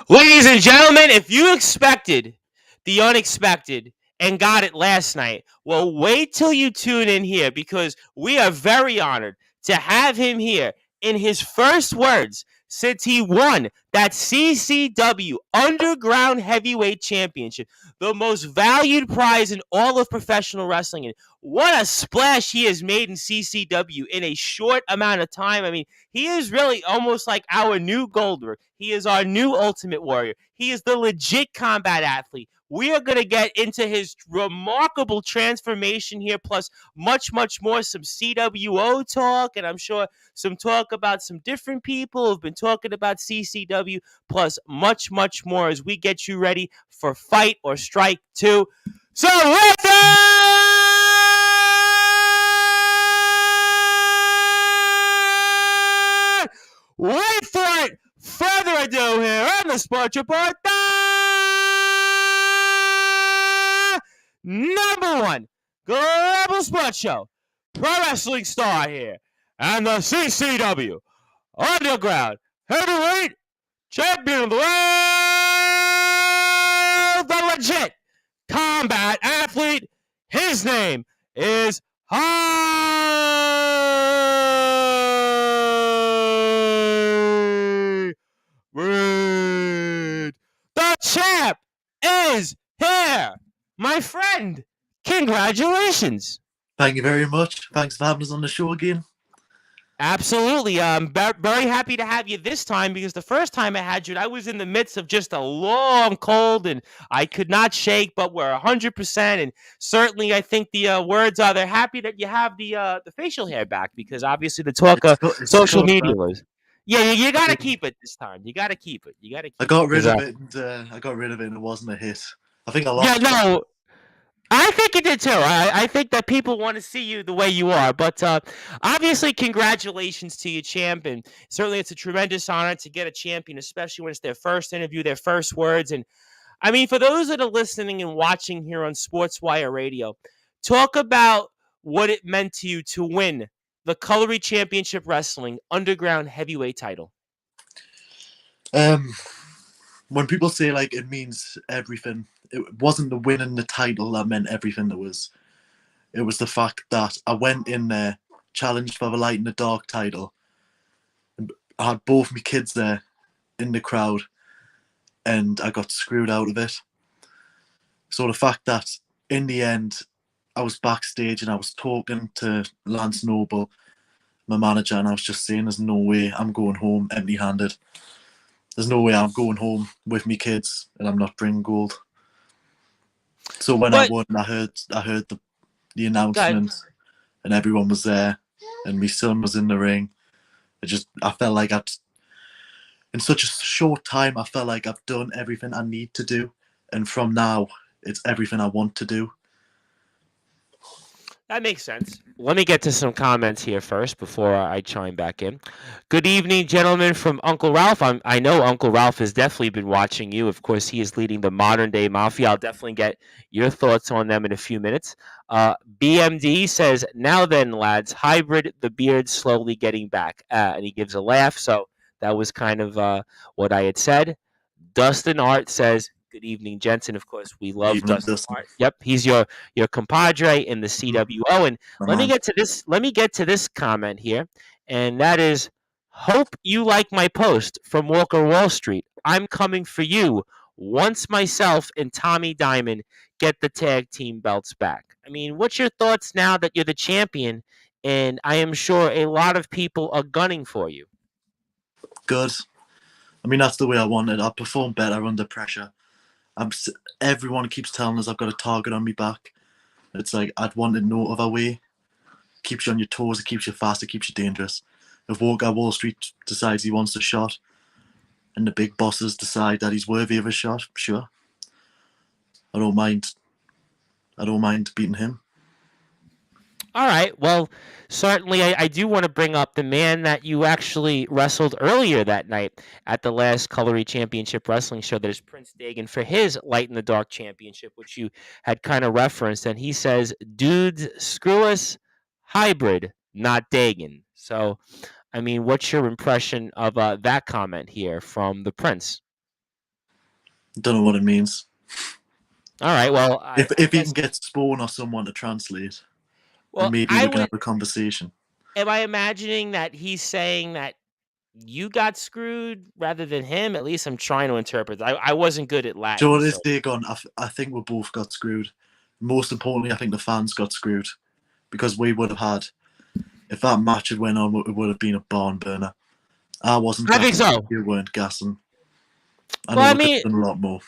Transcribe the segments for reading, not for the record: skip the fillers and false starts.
Ladies and gentlemen, if you expected the unexpected and got it last night, well, wait till you tune in here because we are very honored to have him here in his first words since he won that CCW Underground Heavyweight Championship, the most valued prize in all of professional wrestling. And what a splash he has made in CCW in a short amount of time. I mean, he is really almost like our new Goldberg. He is our new Ultimate Warrior. He is the legit combat athlete. We are going to get into his remarkable transformation here, plus much, much more, some CWO talk, and I'm sure some talk about some different people who've been talking about CCW, plus much, much more as we get you ready for Fight or Strike 2. So, wait for it. Further ado here on the Sports Report, number one global sports show, pro wrestling star here, and the CCW Underground Heavyweight Champion of the World, the legit combat athlete. His name is Hybrid. The champ is here. My friend, congratulations. Thank you very much. Thanks for having us on the show again. Absolutely. I'm very happy to have you this time because the first time I had you, I was in the midst of just a long cold and I could not shake, but we're 100%. And certainly I think the words are they're happy that you have the facial hair back because obviously the talk of social media was. Yeah, you got to keep it this time. You got to keep it. You got to keep it. I got rid of it and it wasn't a hit. I think I lost. Yeah, no. I think you did too. I think that people want to see you the way you are. But obviously, congratulations to you, champ. And certainly it's a tremendous honor to get a champion, especially when it's their first interview, their first words. And I mean, for those that are listening and watching here on Sportswire Radio, talk about what it meant to you to win the Colory Championship Wrestling Underground Heavyweight title. When people say like it means everything, it wasn't the winning the title that meant everything. It was the fact that I went in there, challenged for the Light in the Dark title, and I had both my kids there in the crowd, and I got screwed out of it. So the fact that in the end I was backstage and I was talking to Lance Noble, my manager, and I was just saying there's no way I'm going home empty-handed. There's no way I'm going home with me kids and I'm not bringing gold. So when I won, I heard the announcement and everyone was there and my son was in the ring. I felt like in such a short time, I felt like I've done everything I need to do. And from now, it's everything I want to do. That makes sense. Let me get to some comments here first before I chime back in. Good evening, gentlemen, from Uncle Ralph. I know Uncle Ralph has definitely been watching you. Of course, he is leading the Modern Day Mafia. I'll definitely get your thoughts on them in a few minutes. BMD says, now then, lads, Hybrid, the beard slowly getting back. And he gives a laugh. So that was kind of what I had said. Dustin Art says, good evening, Jensen. Of course, we love Dustin Hart. Yep, he's your compadre in the CWO. And let me get to this comment here, and that is, hope you like my post from Walker Wall Street. I'm coming for you once myself and Tommy Diamond get the tag team belts back. I mean, what's your thoughts now that you're the champion? And I am sure a lot of people are gunning for you. Good. I mean, that's the way I wanted. I perform better under pressure. Everyone keeps telling us I've got a target on me back. It's like I'd wanted no other way. Keeps you on your toes, it keeps you fast, it keeps you dangerous. If Walker Wall Street decides he wants a shot and the big bosses decide that he's worthy of a shot, sure. I don't mind beating him. All right. Well, certainly I do want to bring up the man that you actually wrestled earlier that night at the last Colory Championship Wrestling show. That is Prince Dagan for his Light in the Dark Championship, which you had kind of referenced. And he says, dudes, screw us, Hybrid, not Dagan. So, I mean, what's your impression of that comment here from the Prince? Don't know what it means. All right. Well, I If he guess. can get Spawn or someone to translate, then Well, maybe I we can would. have a conversation. Am I imagining that he's saying that you got screwed rather than him? At least I'm trying to interpret. I wasn't good at Do you know Latin, what so. his take on? I think we both got screwed. Most importantly, I think the fans got screwed because we would have had, if that match had went on, it would have been a barn burner. I wasn't I think gassing. so. You weren't gassing. I Well, know we could have done a lot more.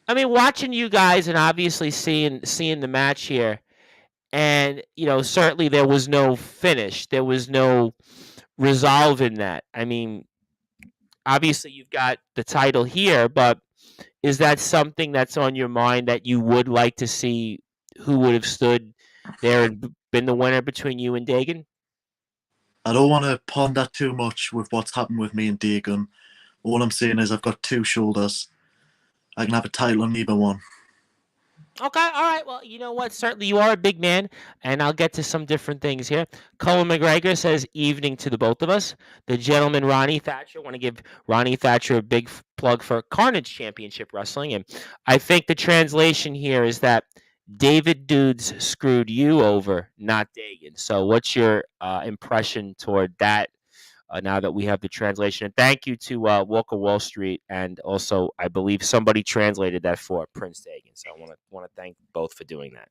watching you guys and obviously seeing the match here, and certainly there was no finish. There was no resolve in that. I mean, obviously you've got the title here, but is that something that's on your mind that you would like to see? Who would have stood there and been the winner between you and Dagan? I don't want to ponder too much with what's happened with me and Dagon. All I'm saying is I've got two shoulders. I can have a title on either one. Okay, all right. Well, you know what? Certainly, you are a big man, and I'll get to some different things here. Colin McGregor says, "Evening to the both of us." The gentleman Ronnie Thatcher. Want to give Ronnie Thatcher a big plug for Carnage Championship Wrestling, and I think the translation here is that David Dudes screwed you over, not Dagan. So, what's your impression toward that? Now that we have the translation. And thank you to Walker Wall Street, and also I believe somebody translated that for Prince Dagan. So I want to thank both for doing that.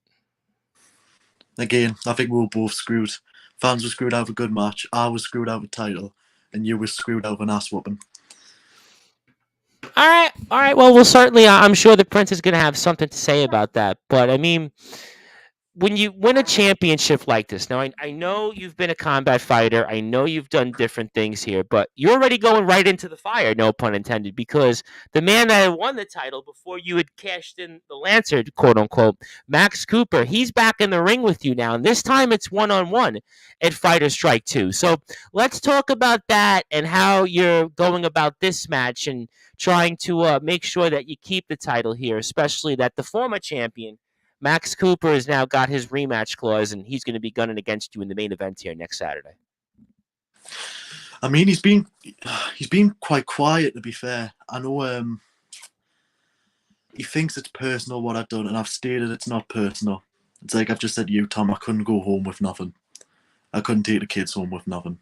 Again, I think we were both screwed. Fans were screwed out of a good match. I was screwed out of a title, and you were screwed out of an ass whooping. All right, all right. Well, we'll certainly. I'm sure the Prince is going to have something to say about that. But I mean, when you win a championship like this, now I know you've been a combat fighter. I know you've done different things here, but you're already going right into the fire, no pun intended, because the man that had won the title before you had cashed in the Lancer, quote unquote, Max Cooper, he's back in the ring with you now. And this time it's one-on-one at Fighter Strike 2. So let's talk about that and how you're going about this match and trying to make sure that you keep the title here, especially that the former champion Max Cooper has now got his rematch clause, and he's going to be gunning against you in the main event here next Saturday. I mean, he's been quite quiet, to be fair. I know he thinks it's personal what I've done, and I've stated it's not personal. It's like I've just said to you, Tom, I couldn't go home with nothing. I couldn't take the kids home with nothing.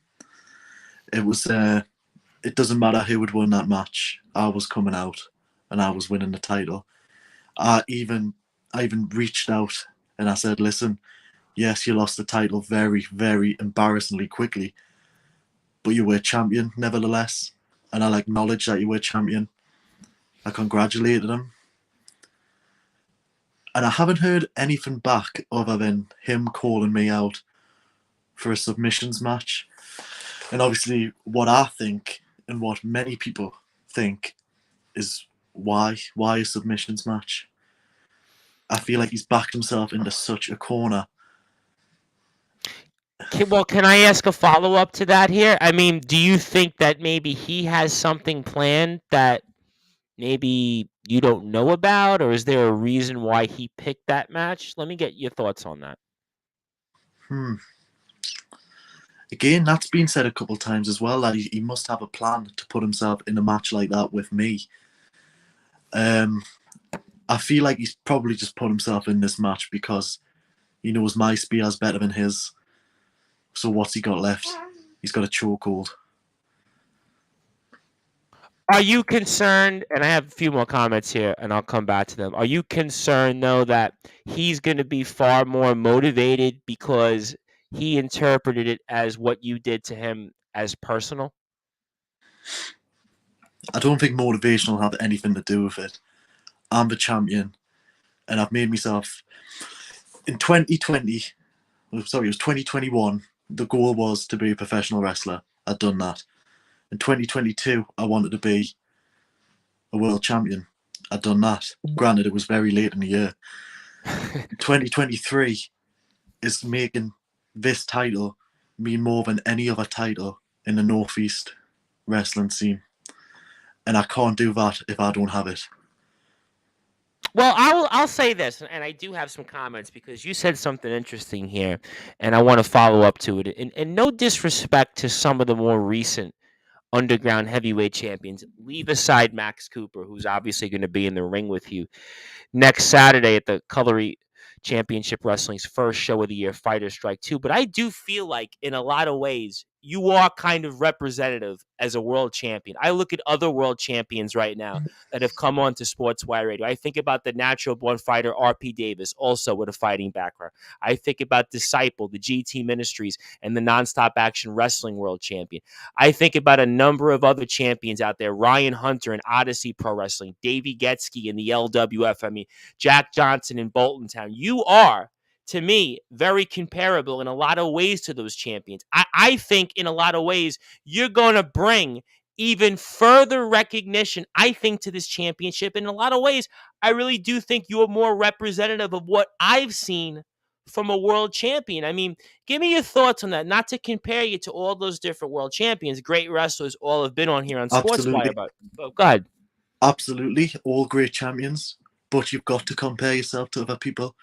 It was it doesn't matter who had won that match. I was coming out and I was winning the title. I even reached out and I said, listen, yes, you lost the title very, very embarrassingly quickly, but you were champion nevertheless. And I'll acknowledge that you were champion. I congratulated him. And I haven't heard anything back other than him calling me out for a submissions match. And obviously, what I think and what many people think is why a submissions match? I feel like he's backed himself into such a corner. Can I ask a follow up to that here? I mean, do you think that maybe he has something planned that maybe you don't know about, or is there a reason why he picked that match? Let me get your thoughts on that. Again, that's been said a couple of times as well, that he must have a plan to put himself in a match like that with me. I feel like he's probably just put himself in this match because he knows my spear's better than his. So what's he got left? He's got a chokehold. Are you concerned? And I have a few more comments here, and I'll come back to them. Are you concerned, though, that he's going to be far more motivated because he interpreted it as what you did to him as personal? I don't think motivation will have anything to do with it. I'm the champion, and I've made myself. In 2020, sorry, it was 2021, the goal was to be a professional wrestler. I'd done that. In 2022, I wanted to be a world champion. I'd done that. Granted, it was very late in the year. 2023 is making this title mean more than any other title in the Northeast wrestling scene. And I can't do that if I don't have it. Well, I'll say this, and I do have some comments because you said something interesting here, and I want to follow up to it. And no disrespect to some of the more recent underground heavyweight champions. Leave aside Max Cooper, who's obviously going to be in the ring with you next Saturday at the Cutlery Championship Wrestling's first show of the year, Fighter Strike 2. But I do feel like, in a lot of ways, you are kind of representative as a world champion. I look at other world champions right now that have come on to Sportswire Radio. I think about the natural born fighter RP Davis, also with a fighting background. I think about Disciple, the GT Ministries, and the Nonstop Action Wrestling World Champion. I think about a number of other champions out there, Ryan Hunter in Odyssey Pro Wrestling, Davey Getsky in the LWF. I mean, Jack Johnson in Bolton Town. You are, to me, very comparable in a lot of ways to those champions. I think in a lot of ways, you're going to bring even further recognition, I think, to this championship. In a lot of ways, I really do think you're more representative of what I've seen from a world champion. I mean, give me your thoughts on that. Not to compare you to all those different world champions, great wrestlers, all have been on here on Sportswire, Absolutely, but go ahead. absolutely, all great champions. But you've got to compare yourself to other people.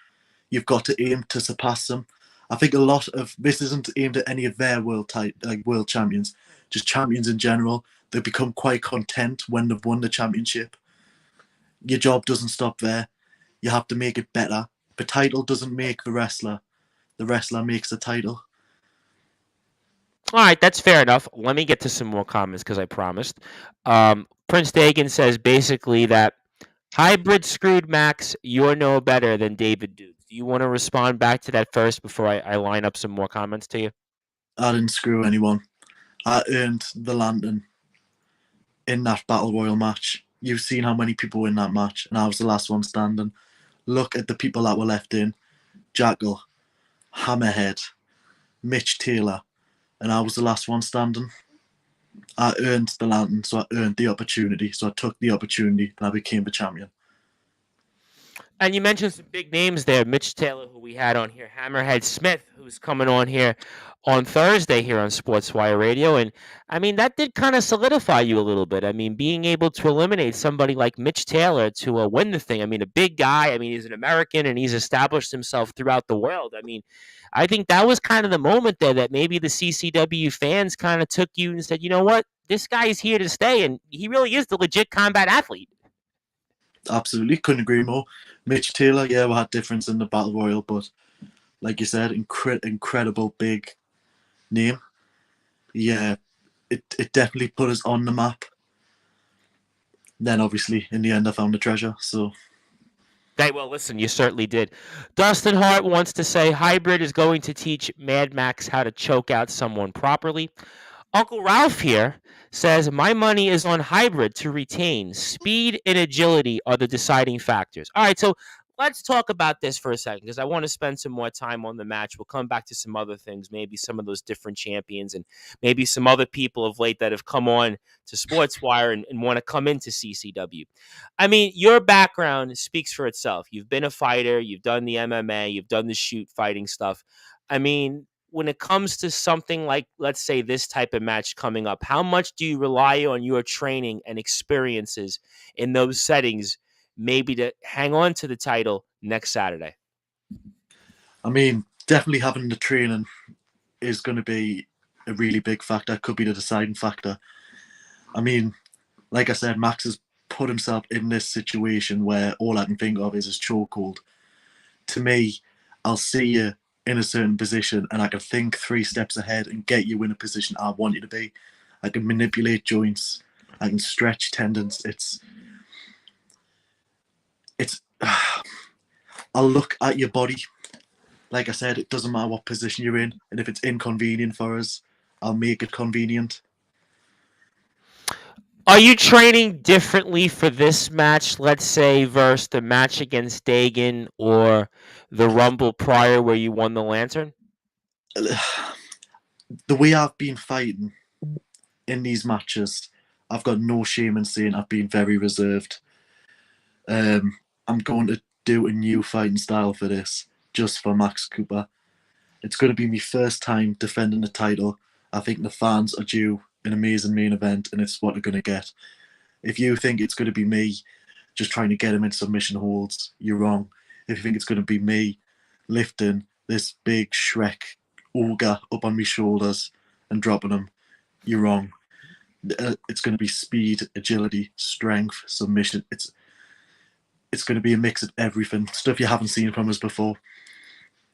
You've got to aim to surpass them. I think a lot of this isn't aimed at any of their world champions, just champions in general. They become quite content when they've won the championship. Your job doesn't stop there. You have to make it better. The title doesn't make the wrestler. The wrestler makes the title. All right, that's fair enough. Let me get to some more comments because I promised. Prince Dagan says basically that hybrid screwed Max. You're no better than David Duke. Do you want to respond back to that first before I line up some more comments to you? I didn't screw anyone. I earned the lantern in that battle royal match. You've seen how many people were in that match, and I was the last one standing. Look at the people that were left in: Jackal, Hammerhead, Mitch Taylor, and I was the last one standing. I earned the lantern, so I earned the opportunity. So I took the opportunity, and I became the champion. And you mentioned some big names there. Mitch Taylor, who we had on here, Hammerhead Smith, who's coming on here on Thursday here on Sportswire Radio. And I mean, that did kind of solidify you a little bit. I mean, being able to eliminate somebody like Mitch Taylor to win the thing. I mean, a big guy. I mean, he's an American and he's established himself throughout the world. I mean, I think that was kind of the moment there that maybe the CCW fans kind of took you and said, you know what? This guy is here to stay. And he really is the legit combat athlete. Absolutely, couldn't agree more. Mitch Taylor, yeah, we had difference in the battle royal, but like you said, incredible big name. Yeah, it definitely put us on the map. Then obviously in the end I found the treasure. So Well, listen, you certainly did. Dustin Hart wants to say hybrid is going to teach Mad Max how to choke out someone properly. Uncle Ralph here says, my money is on hybrid to retain. Speed and agility are the deciding factors. All right, so let's talk about this for a second because I want to spend some more time on the match. We'll come back to some other things, maybe some of those different champions and maybe some other people of late that have come on to Sportswire and want to come into CCW. I mean, your background speaks for itself. You've been a fighter, you've done the MMA, you've done the shoot fighting stuff. I mean, when it comes to something like, let's say, this type of match coming up, how much do you rely on your training and experiences in those settings, maybe to hang on to the title next Saturday? I mean, definitely having the training is going to be a really big factor. Could be the deciding factor. I mean, like I said, Max has put himself in this situation where all I can think of is his chokehold. To me, I'll see you in a certain position and I can think 3 steps ahead and get you in a position I want you to be. I can manipulate joints. I can stretch tendons. It's I'll look at your body. Like I said, it doesn't matter what position you're in, and if it's inconvenient for us, I'll make it convenient. Are you training differently for this match, let's say, versus the match against Dagan or the Rumble prior where you won the Lantern? The way I've been fighting in these matches, I've got no shame in saying I've been very reserved. I'm going to do a new fighting style for this, just for Max Cooper. It's going to be my first time defending the title. I think the fans are due an amazing main event, and it's what they're going to get. If you think it's going to be me just trying to get him in submission holds, you're wrong. If you think it's going to be me lifting this big Shrek ogre up on my shoulders and dropping him, you're wrong. It's going to be speed, agility, strength, submission. It's going to be a mix of everything, stuff you haven't seen from us before.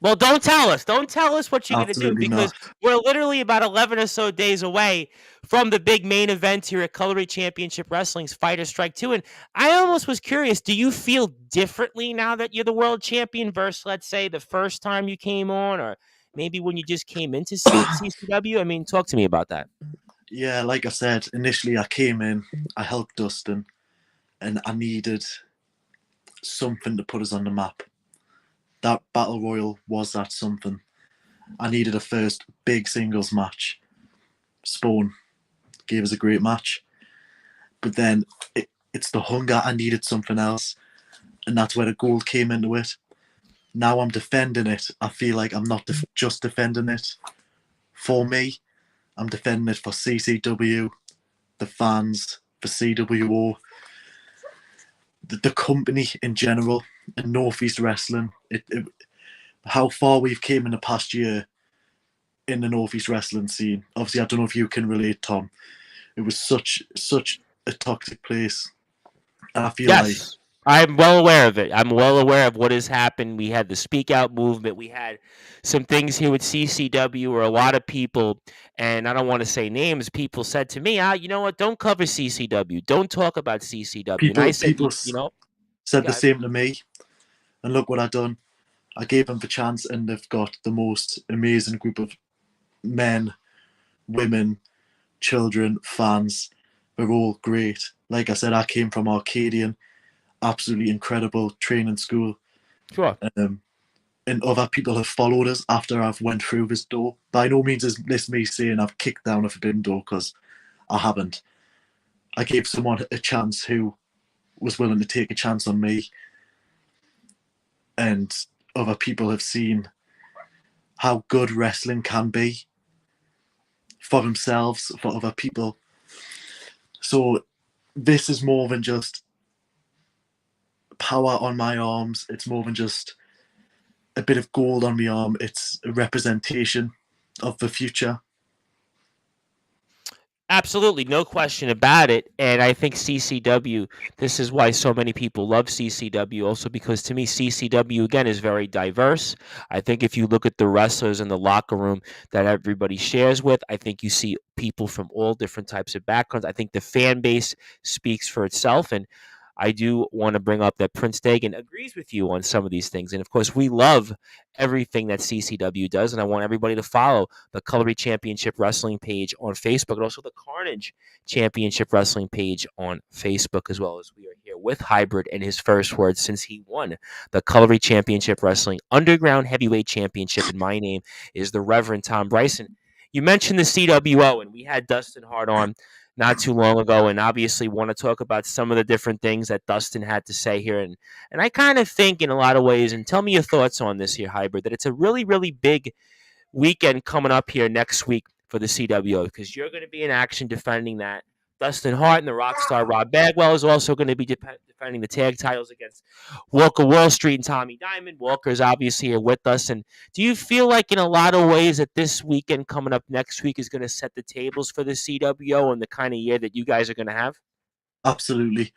Well, don't tell us. Don't tell us what you're going to do, Absolutely because not. we're literally about 11 or so days away from the big main event here at Cutlery Championship Wrestling's Fighter Strike 2. And I almost was curious, do you feel differently now that you're the world champion versus, let's say, the first time you came on, or maybe when you just came into CCW? I mean, talk to me about that. Yeah, like I said, initially I came in, I helped Dustin, and I needed something to put us on the map. That Battle Royal was that something. I needed a first big singles match. Spawn gave us a great match. But then it's the hunger. I needed something else. And that's where the gold came into it. Now I'm defending it. I feel like I'm not just defending it for me. I'm defending it for CCW, the fans, for CWO, the company in general, and Northeast Wrestling. How far we've came in the past year in the Northeast Wrestling scene. Obviously, I don't know if you can relate, Tom. It was such a toxic place, and I feel like Yes, I'm well aware of it. I'm well aware of what has happened. We had the Speak Out movement. We had some things here with CCW where a lot of people, and I don't want to say names, people said to me, you know what? Don't cover CCW. Don't talk about CCW. And I said, people said the yeah, same to me. And look what I done. I gave them the chance, and they've got the most amazing group of men, women, children, fans. They're all great. Like I said, I came from Arcadian, absolutely incredible training school. sure. And other people have followed us after I've went through this door. By no means is this me saying I've kicked down a forbidden door, because I haven't. I gave someone a chance who was willing to take a chance on me, and other people have seen how good wrestling can be for themselves, for other people. So this is more than just power on my arms. It's more than just a bit of gold on my arm. It's a representation of the future. Absolutely, no question about it. And I think CCW, this is why so many people love CCW, also because to me, CCW, again, is very diverse. I think if you look at the wrestlers in the locker room that everybody shares with, I think you see people from all different types of backgrounds. I think the fan base speaks for itself. And I do want to bring up that Prince Dagan agrees with you on some of these things. And of course, we love everything that CCW does. And I want everybody to follow the Cutlery Championship Wrestling page on Facebook, and also the Carnage Championship Wrestling page on Facebook, as well as we are here with Hybrid and his first words since he won the Cutlery Championship Wrestling Underground Heavyweight Championship. And my name is the Reverend Tom Bryson. You mentioned the CWO, and we had Dustin Hart on not too long ago, and obviously want to talk about some of the different things that Dustin had to say here. And I kind of think in a lot of ways, and tell me your thoughts on this here, Hybrid, that it's a really, really big weekend coming up here next week for the CWO, because you're going to be in action defending that. Dustin Hart and the rock star Rob Bagwell is also going to be defending the tag titles against Walker Wall Street and Tommy Diamond. Walker's obviously here with us. And do you feel like in a lot of ways that this weekend coming up next week is going to set the tables for the CWO and the kind of year that you guys are going to have? Absolutely.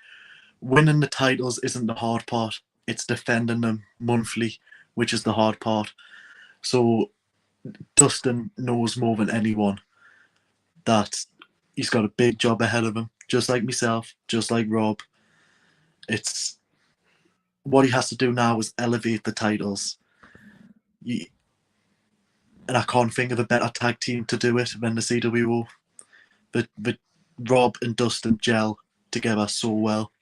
Winning the titles isn't the hard part. It's defending them monthly, which is the hard part. So Dustin knows more than anyone that he's got a big job ahead of him, just like myself, just like Rob. It's what he has to do now is elevate the titles. And I can't think of a better tag team to do it than the CWO. But Rob and Dustin gel together so well.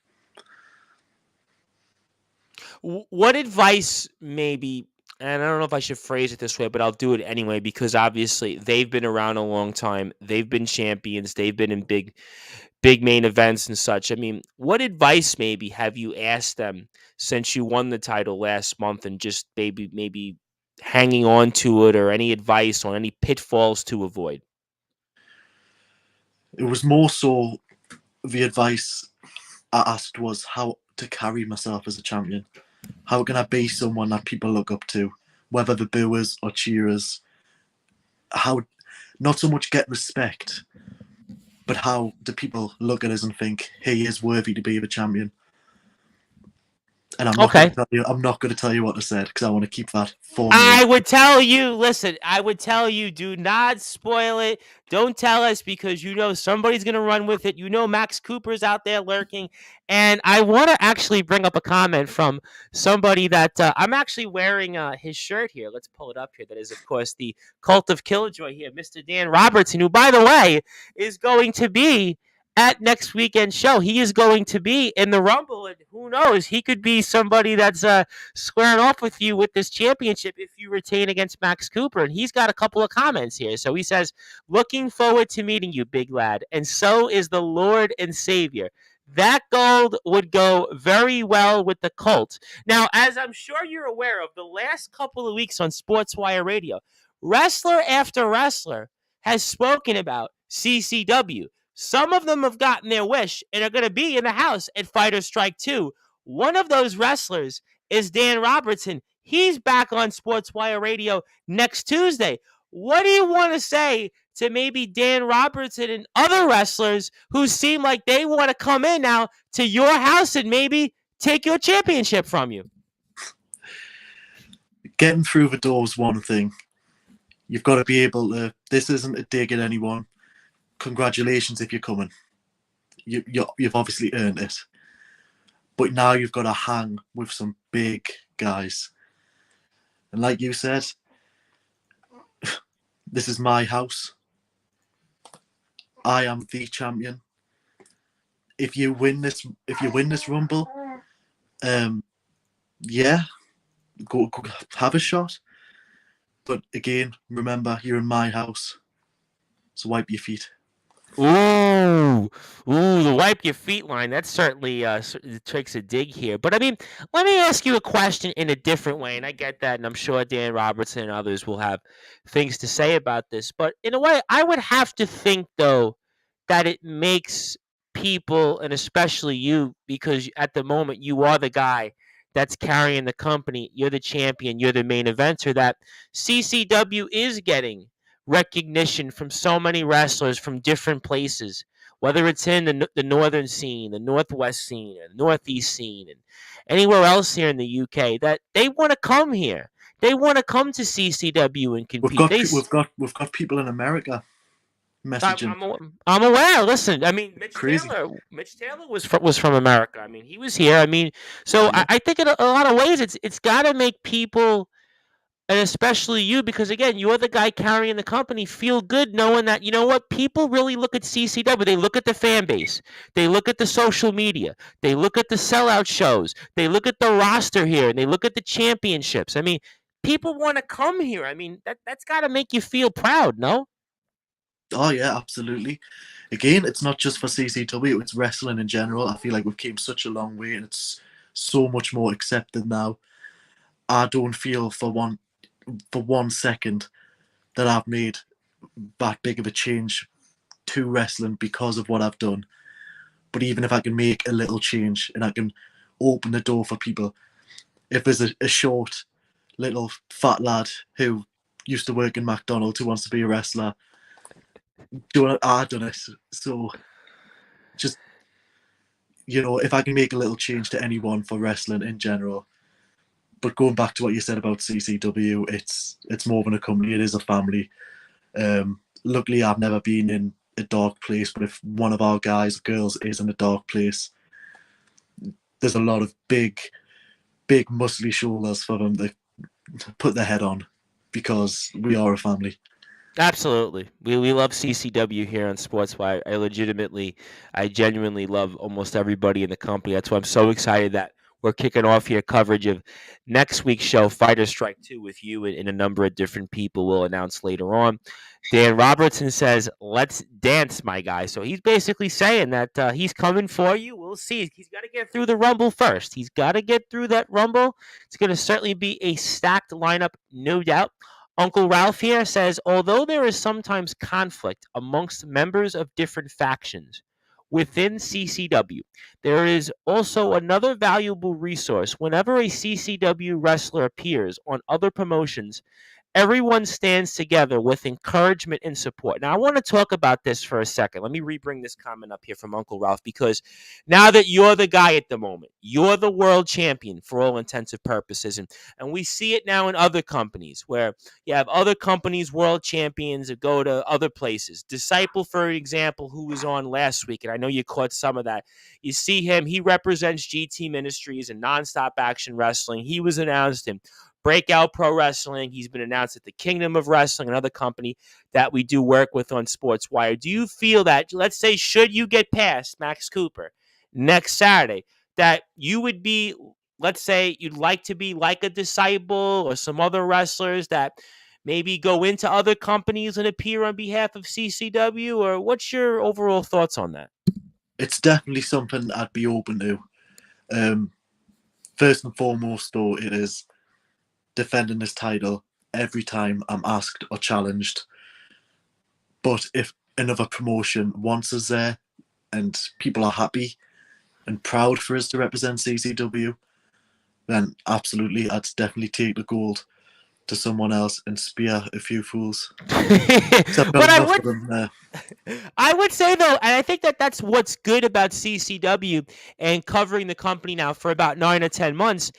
What advice, maybe, and I don't know if I should phrase it this way, but I'll do it anyway, because obviously they've been around a long time. They've been champions. They've been in big main events and such. I mean, what advice maybe have you asked them since you won the title last month, and just maybe hanging on to it, or any advice on any pitfalls to avoid? It was more so the advice I asked was how to carry myself as a champion. How can I be someone that people look up to, whether the booers or cheerers? How not so much get respect, but how do people look at us and think he is worthy to be the champion? And I'm not going Okay. to tell you. I'm not going to tell you what I said because I want to keep that for me. I would tell you, listen, I would tell you, do not spoil it. Don't tell us because you know somebody's going to run with it. You know Max Cooper's out there lurking. And I want to actually bring up a comment from somebody that I'm actually wearing his shirt here. Let's pull it up here. That is, of course, the Cult of Killjoy here, Mr. Dan Robertson, who, by the way, is going to be at next weekend's show. He is going to be in the Rumble, and who knows, he could be somebody that's squaring off with you with this championship if you retain against Max Cooper. And he's got a couple of comments here. So he says, looking forward to meeting you, big lad. And so is the Lord and Savior. That gold would go very well with the Colt. Now, as I'm sure you're aware of, the last couple of weeks on Sportswire Radio, wrestler after wrestler has spoken about CCW. Some of them have gotten their wish and are going to be in the house at Fighter Strike 2. One of those wrestlers is Dan Robertson. He's back on Sportswire Radio next Tuesday. What do you want to say to maybe Dan Robertson and other wrestlers who seem like they want to come in now to your house and maybe take your championship from you? Getting through the door is one thing. You've got to be able to. This isn't a dig at anyone. Congratulations if you're coming. You've obviously earned it. But now you've got to hang with some big guys. And like you said, this is my house. I am the champion. If you win this Rumble, yeah, go have a shot. But again, remember, you're in my house, so wipe your feet. Ooh, the wipe your feet line. That certainly takes a dig here. But I mean, let me ask you a question in a different way. And I get that, and I'm sure Dan Robertson and others will have things to say about this. But in a way, I would have to think, though, that it makes people, and especially you, because at the moment you are the guy that's carrying the company, you're the champion, you're the main eventer, that CCW is getting recognition from so many wrestlers from different places, whether it's in the northern scene, the northwest scene, and northeast scene, and anywhere else here in the UK, that they want to come here. They want to come to CCW and We've compete. got we've got people in America messaging. I'm aware. Listen, I mean, Crazy. Mitch Taylor was from America. I mean, he was here. I mean, so Yeah. I think in a lot of ways, it's got to make people, and especially you, because again, you're the guy carrying the company, feel good knowing that, you know what, people really look at CCW. They look at the fan base. They look at the social media. They look at the sellout shows. They look at the roster here, and they look at the championships. I mean, people want to come here. I mean, that's got to make you feel proud, no? Oh yeah, absolutely. Again, it's not just for CCW; it's wrestling in general. I feel like we've came such a long way, and it's so much more accepted now. I don't feel for one second that I've made that big of a change to wrestling because of what I've done. But even if I can make a little change and I can open the door for people, if there's a short little fat lad who used to work in McDonald's who wants to be a wrestler, I've done it. So just, if I can make a little change to anyone for wrestling in general. But going back to what you said about CCW, it's more than a company. It is a family. Luckily, I've never been in a dark place, but if one of our guys, girls, is in a dark place, there's a lot of big, muscly shoulders for them to put their head on, because we are a family. Absolutely. We love CCW here on Sportswire. I genuinely love almost everybody in the company. That's why I'm so excited that we're kicking off here coverage of next week's show, Fighter Strike 2, with you and a number of different people we'll announce later on. Dan Robertson says, let's dance, my guy. So he's basically saying that he's coming for you. We'll see. He's got to get through the Rumble first. He's got to get through that Rumble. It's going to certainly be a stacked lineup, no doubt. Uncle Ralph here says, although there is sometimes conflict amongst members of different factions within CCW, there is also another valuable resource whenever a CCW wrestler appears on other promotions everyone stands together with encouragement and support. Now, I want to talk about this for a second. Let me re-bring this comment up here from Uncle Ralph, because now that you're the guy at the moment, you're the world champion for all intensive purposes. And we see it now in other companies where you have other companies, world champions, that go to other places. Disciple, for example, who was on last week, and I know you caught some of that. You see him, he represents GT Ministries and Nonstop Action Wrestling. He was announced in Breakout Pro Wrestling. He's been announced at the Kingdom of Wrestling, another company that we do work with on Sportswire. Do you feel that, let's say, should you get past Max Cooper next Saturday, that you would be, let's say, you'd like to be like a Disciple or some other wrestlers that maybe go into other companies and appear on behalf of CCW? Or what's your overall thoughts on that? It's definitely something I'd be open to. First and foremost, though, it is defending this title every time I'm asked or challenged. But if another promotion wants us there and people are happy and proud for us to represent CCW, then absolutely, I'd definitely take the gold to someone else and spear a few fools. Except But enough of them there. I would say, though, and I think that that's what's good about CCW and covering the company now for about 9 or 10 months,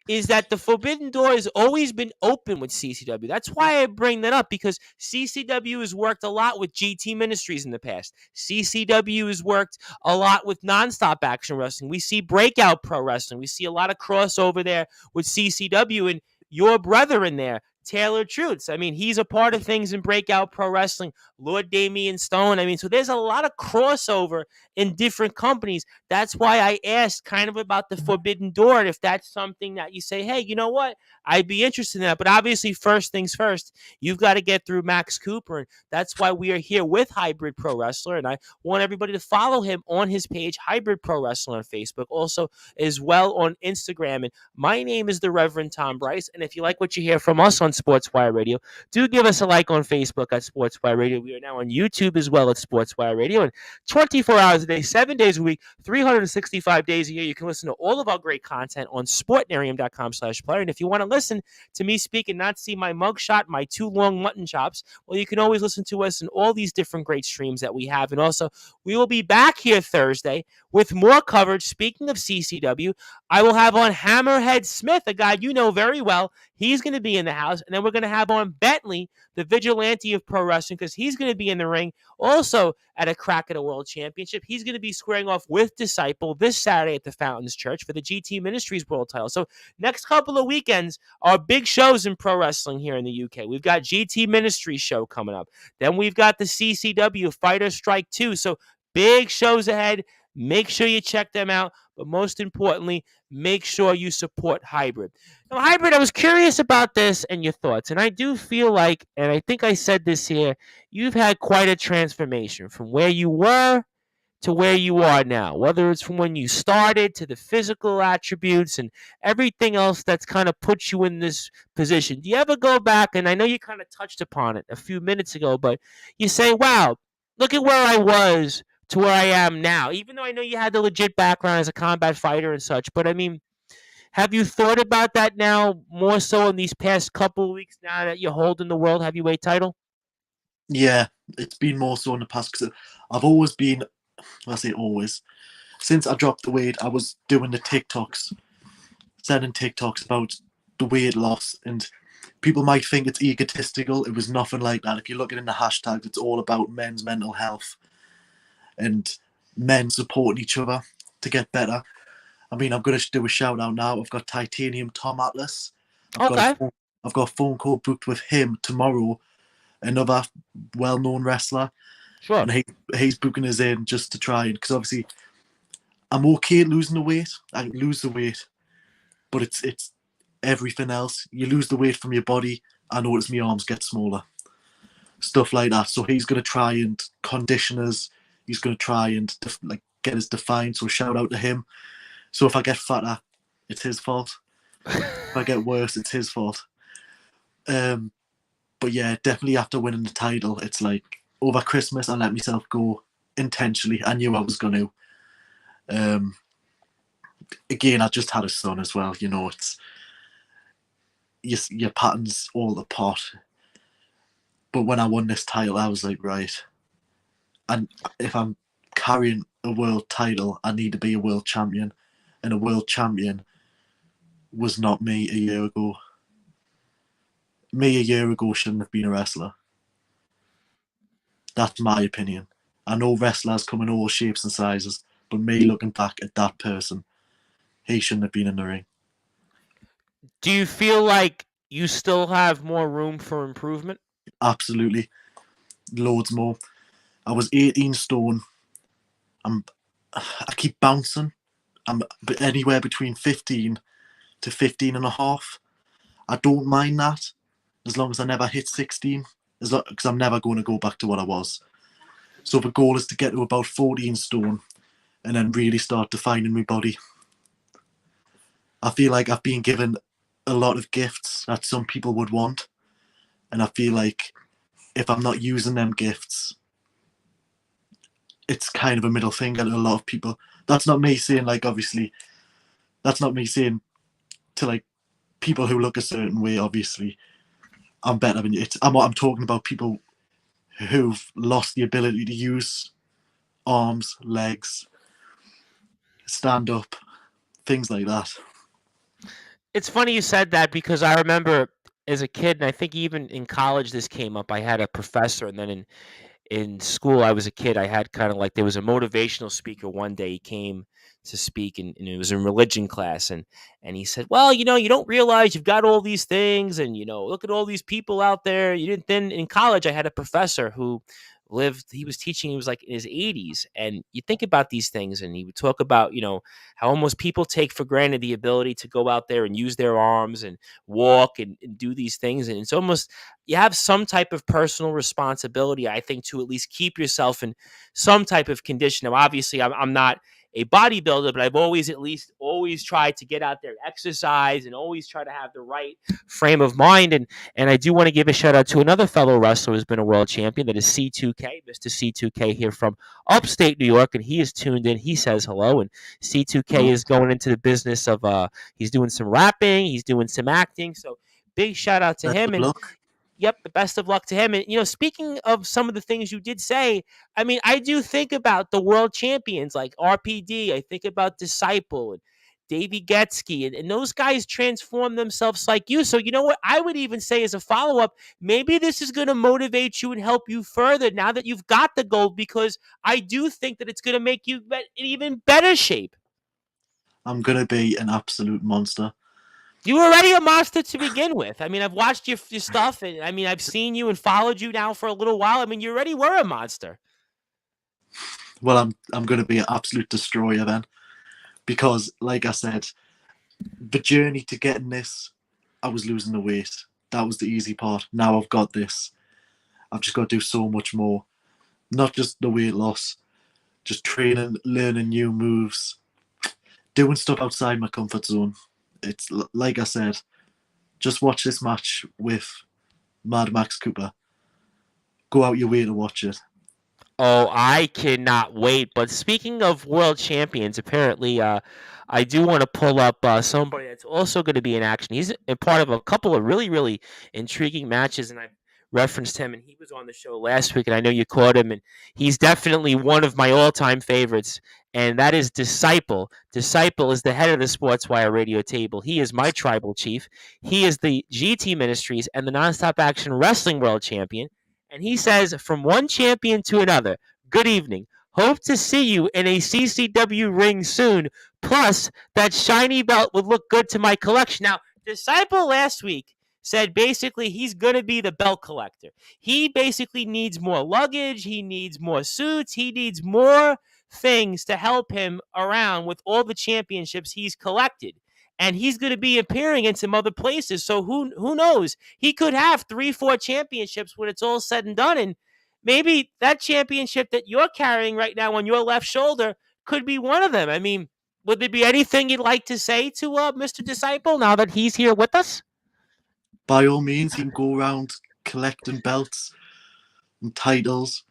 is that the forbidden door has always been open with CCW. That's why I bring that up, because CCW has worked a lot with GT Ministries in the past. CCW has worked a lot with Nonstop Action Wrestling. We see Breakout Pro Wrestling. We see a lot of crossover there with CCW, and your brother in there, Taylor Truths. I mean, he's a part of things in Breakout Pro Wrestling. Lord Damian Stone. I mean, so there's a lot of crossover in different companies. That's why I asked kind of about the Forbidden Door, and if that's something that you say, hey, you know what? I'd be interested in that. But obviously, first things first, you've got to get through Max Cooper. And that's why we are here with Hybrid Pro Wrestler. And I want everybody to follow him on his page, Hybrid Pro Wrestler on Facebook, also as well on Instagram. And my name is the Reverend Tom Bryce. And if you like what you hear from us on Sportswire Radio, do give us a like on Facebook at Sportswire Radio. We are now on YouTube as well at Sportswire Radio. And 24 hours a day, 7 days a week, 365 days a year, you can listen to all of our great content on sportnarium.com/player. And if you want to listen to me speak and not see my mugshot, my two long mutton chops, well, you can always listen to us in all these different great streams that we have. And also, we will be back here Thursday with more coverage. Speaking of CCW, I will have on Hammerhead Smith, a guy you know very well. He's going to be in the house. And then we're going to have on Bentley, the vigilante of pro wrestling, because he's going to be in the ring also at a crack at a world championship. He's going to be squaring off with Disciple this Saturday at the Fountains Church for the GT Ministries world title. So next couple of weekends are big shows in pro wrestling here in the UK. We've got GT Ministries show coming up. Then we've got the CCW Fighter Strike 2. So big shows ahead. Make sure you check them out. But most importantly, make sure you support Hybrid. Now, Hybrid, I was curious about this and your thoughts. And I do feel like, and I think I said this here, you've had quite a transformation from where you were to where you are now, whether it's from when you started to the physical attributes and everything else that's kind of put you in this position. Do you ever go back, and I know you kind of touched upon it a few minutes ago, but you say, wow, look at where I was to where I am now, even though I know you had the legit background as a combat fighter and such. But I mean, have you thought about that now more so in these past couple of weeks now that you're holding the world heavyweight title? Yeah, it's been more so in the past because I've always been, I say always, since I dropped the weight, I was doing the TikToks, sending TikToks about the weight loss, and people might think it's egotistical. It was nothing like that. If you look at it in the hashtags, it's all about men's mental health and men supporting each other to get better. I mean, I'm going to do a shout out now. I've got Titanium Tom Atlas. Okay, I've got a phone call booked with him tomorrow, another well-known wrestler, sure. and he's booking us in just to try and, because obviously I'm okay losing the weight. I can lose the weight, but it's everything else. You lose the weight from your body. I notice my arms get smaller, stuff like that. So he's going to try and condition us. He's going to try and get us defined. So shout out to him. So if I get fatter, it's his fault. If I get worse, it's his fault. But yeah, definitely after winning the title, it's like over Christmas, I let myself go intentionally. I knew I was going to. Again, I just had a son as well. You know, it's your patterns all apart. But when I won this title, I was like, right. And if I'm carrying a world title, I need to be a world champion. And a world champion was not me a year ago. Me a year ago shouldn't have been a wrestler. That's my opinion. I know wrestlers come in all shapes and sizes, but me looking back at that person, he shouldn't have been in the ring. Do you feel like you still have more room for improvement? Absolutely. Loads more. I was 18 stone. I keep bouncing. I'm anywhere between 15 to 15 and a half. I don't mind that as long as I never hit 16, because I'm never going to go back to what I was. So the goal is to get to about 14 stone and then really start defining my body. I feel like I've been given a lot of gifts that some people would want. And I feel like if I'm not using them gifts, it's kind of a middle finger to a lot of people. That's not me saying, like, obviously, that's not me saying to, like, people who look a certain way, obviously, I'm better than you. I'm talking about people who've lost the ability to use arms, legs, stand up, things like that. It's funny you said that because I remember as a kid, and I think even in college this came up. I had a professor, and then in school I was a kid. I had kind of like there was a motivational speaker one day. He came to speak, and it was in religion class, and he said, "Well, you don't realize you've got all these things, and look at all these people out there. You didn't." Then in college, I had a professor who lived. He was teaching. He was like in his 80s, and you think about these things, and he would talk about how almost people take for granted the ability to go out there and use their arms and walk and do these things, and it's almost you have some type of personal responsibility, I think, to at least keep yourself in some type of condition. Now, obviously, I'm not a bodybuilder, but I've always tried to get out there, exercise, and always try to have the right frame of mind. And I do want to give a shout out to another fellow wrestler who's been a world champion. That is C2K, Mr. C2K here from upstate New York, and he is tuned in. He says hello, and C2K is going into the business of he's doing some rapping, he's doing some acting. So big shout out to Best him. of And luck. yep, the best of luck to him. And speaking of some of the things you did say, I mean, I do think about the world champions like RPD. I think about Disciple and Davey Getsky, and those guys transform themselves like you. So you know what? I would even say as a follow-up, maybe this is going to motivate you and help you further now that you've got the gold, because I do think that it's going to make you in even better shape. I'm going to be an absolute monster. You were already a monster to begin with. I mean, I've watched your stuff, and I mean, I've seen you and followed you now for a little while. I mean, you already were a monster. Well, I'm going to be an absolute destroyer then. Because, like I said, the journey to getting this, I was losing the weight. That was the easy part. Now I've got this. I've just got to do so much more. Not just the weight loss, just training, learning new moves, doing stuff outside my comfort zone. It's like I said, just watch this match with Mad Max Cooper. Go out your way to watch it. Oh, I cannot wait. But speaking of world champions, apparently, I do want to pull up somebody that's also going to be in action. He's a part of a couple of really, really intriguing matches, and I referenced him, and he was on the show last week, and I know you caught him, and he's definitely one of my all-time favorites, and that is Disciple. Disciple is the head of the Sportswire radio table. He is my tribal chief. He is the GT Ministries and the Nonstop Action Wrestling World Champion. And he says, from one champion to another, good evening. Hope to see you in a CCW ring soon. Plus, that shiny belt would look good to my collection. Now, Disciple last week said basically he's going to be the belt collector. He basically needs more luggage. He needs more suits. He needs more things to help him around with all the championships he's collected. And he's going to be appearing in some other places. So who knows? He could have 3-4 championships when it's all said and done. And maybe that championship that you're carrying right now on your left shoulder could be one of them. I mean, would there be anything you'd like to say to Mr. Disciple now that he's here with us? By all means, he can go around collecting belts and titles.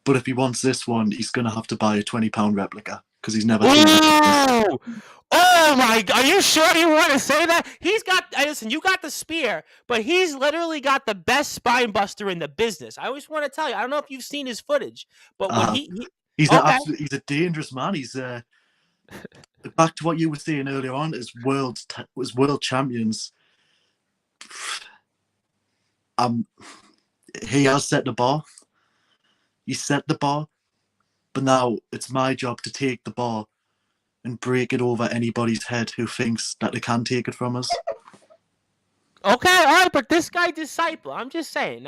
But if he wants this one, he's going to have to buy a £20 replica. because he's never seen it. Ooh! Oh my! Are you sure you want to say that? He's got. Listen, you got the spear, but he's literally got the best spine buster in the business. I always want to tell you. I don't know if you've seen his footage, but when He's okay, he's a dangerous man. He's back to what you were saying earlier on. As world champions, he has set the bar. He set the bar, but now it's my job to take the bar and break it over anybody's head who thinks that they can take it from us. okay, all right, but this guy Disciple, I'm just saying,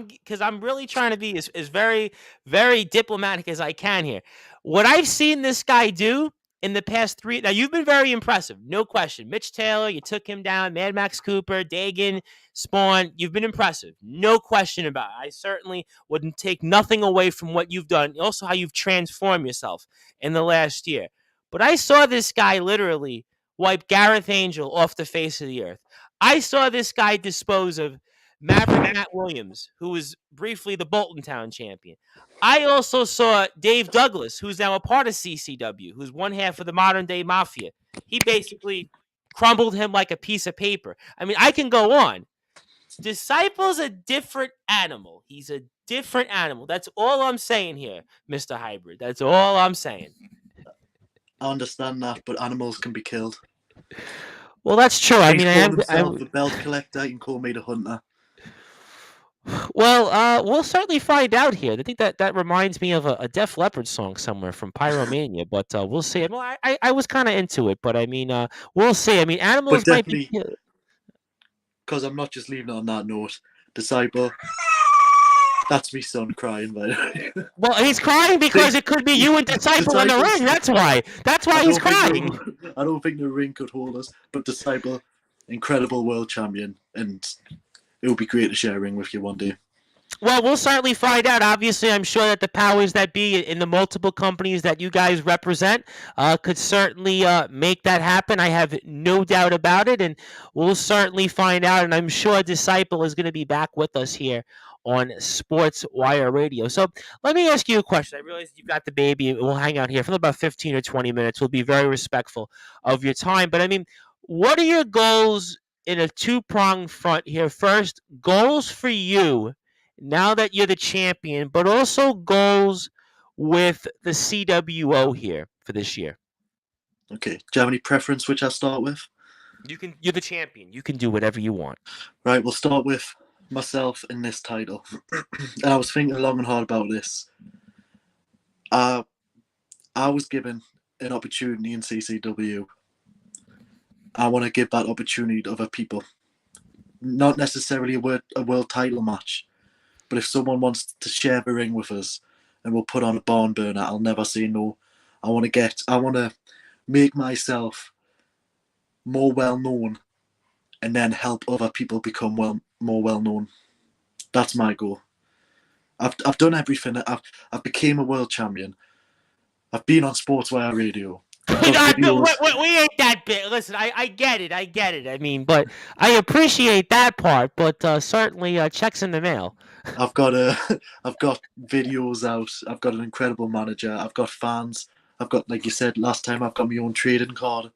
because I'm really trying to be as very, very diplomatic as I can here. What I've seen this guy do in the past 3, now you've been very impressive, no question. Mitch Taylor, you took him down. Mad Max Cooper, Dagan, Spawn, you've been impressive, no question about it. I certainly wouldn't take nothing away from what you've done, also how you've transformed yourself in the last year. But I saw this guy literally wipe Gareth Angel off the face of the earth. I saw this guy dispose of Maverick Matt Williams, who was briefly the Bolton Town champion. I also saw Dave Douglas, who's now a part of CCW, who's one half of the modern day mafia. He basically crumbled him like a piece of paper. I mean, I can go on. Disciple's a different animal. He's a different animal. That's all I'm saying here, Mr. Hybrid. That's all I'm saying. I understand that, but animals can be killed. Well, that's true. I mean, I'm the belt collector. You can call me the hunter. Well, we'll certainly find out here. I think that reminds me of a Def Leppard song somewhere from Pyromania, but we'll see. Well, I was kind of into it, but I mean, we'll see. I mean, animals might be. Because I'm not just leaving it on that note. Disciple. That's me son crying, by the way. Well, he's crying because it could be you and Disciple in the ring. That's why. That's why he's crying. I don't think the ring could hold us, but Disciple, incredible world champion, and it would be great to share a ring with you one day. Well, we'll certainly find out. Obviously, I'm sure that the powers that be in the multiple companies that you guys represent could certainly make that happen. I have no doubt about it, and we'll certainly find out. And I'm sure Disciple is going to be back with us here on Sportswire Radio. So let me ask you a question. I realize you've got the baby. We'll hang out here for about 15 or 20 minutes. We'll be very respectful of your time. But I mean, what are your goals in a two-pronged front here? First, goals for you now that you're the champion, but also goals with the CWO here for this year. Okay. Do you have any preference which I'll start with? You're the champion. You can do whatever you want. Right, we'll start with myself in this title. And I was thinking long and hard about this. I was given an opportunity in CCW. I want to give that opportunity to other people. Not necessarily a world title match, but if someone wants to share the ring with us and we'll put on a barn burner, I'll never say no. I want to make myself more well known and then help other people become more well known. That's my goal. I've done everything. I've became a world champion. I've been on Sportswire Radio. We ain't that big. Listen, I get it. I mean, but I appreciate that part. But certainly, checks in the mail. I've got videos out. I've got an incredible manager. I've got fans. I've got, like you said last time, I've got my own trading card.